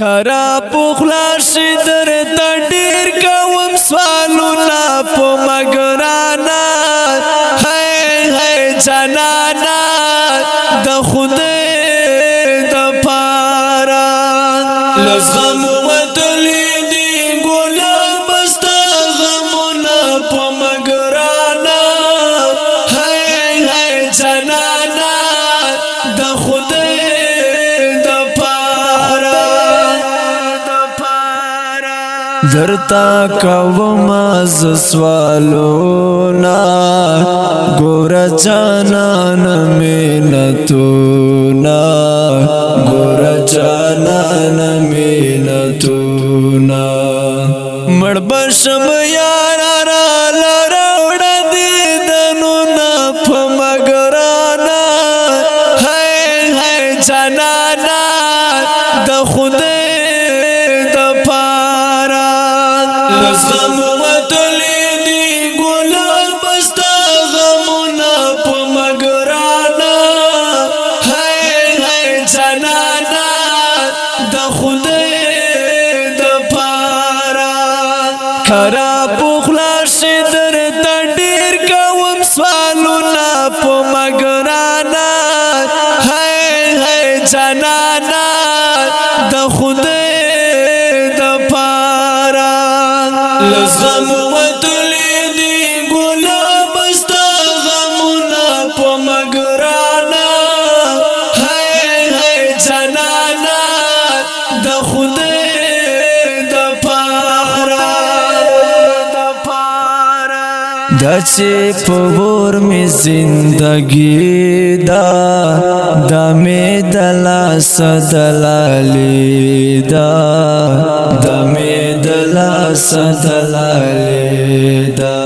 خرا پخلا شدر تډیر کوم سوالونه په مګرانا هي جنانا د خدای د پارا لزم وتلی دی ګلاب است غمونه په مګرانا هي جنانا د خدای درتا کوم از سوالونا ګور جانان مینتونا ګور جانان مینتونا مړ بشم یار را لروړ دې دنو نا په مګرانا هي جانانا د خدای لزم وتلی دی ګلاب است غمونه په مګرانا هي جنانا د خدای د پارا خرا پخلا شدر تډیر کوم سوالونه په مګرانا هي جنانا د خدای لزم وتلی دی ګلاب است غمونه په مګرانا هي جنانا د خدای د پارا د چې په ور می زندگی دا د می دلا سدلالی دا د می دلا سدلالی دا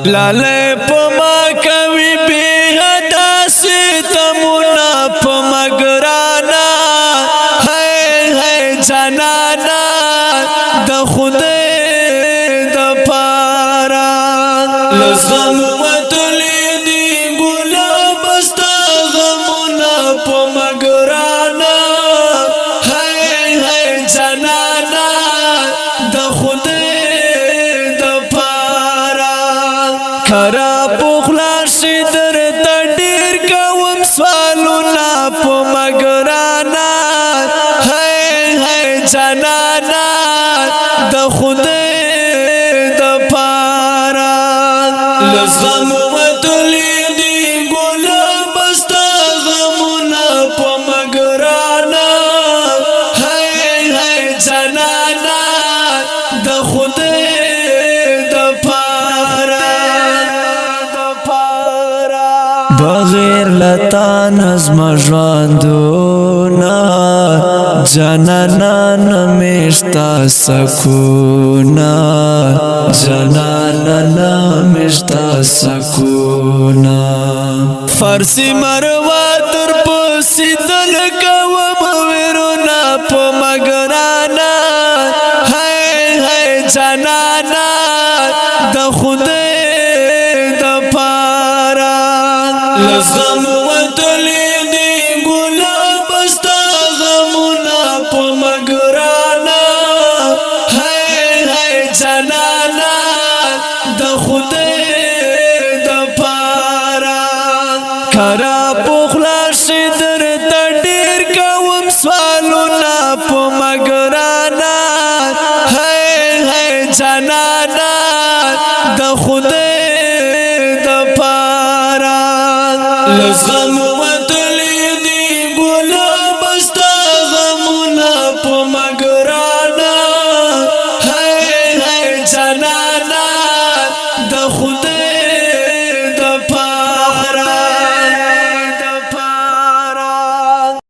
لاله پما کوي به حدا ستمنا په مګرانا هي جنانا د خدای د پارا لزم وتلی دی ګلاب است غمونه په مګرانا هي جنانا د خدای د پارا خرا پخلا شدر تډیر کوم سوالونه په مګرانا هي جنانا د خدای د پارا لزم وتلی دی ګلاب است غمونه په مګرانا هي جنانا د خدای د پارا بغیر لتا نظم ژوندونه جنانا نمشتا سکونا جنانا نمشتا سکونا فارسی مروا تر پسی دل کوم ویرونا په مګرانا هي جنانا د خدای د پارا لزم وتلی دی ګلاب است غمونه په مګرانا هي جنانا د خدای د پارا خرا پخلا شدر تډیر کوم سوالونه په مګرانا هي جنانا د خدای د پارا لزم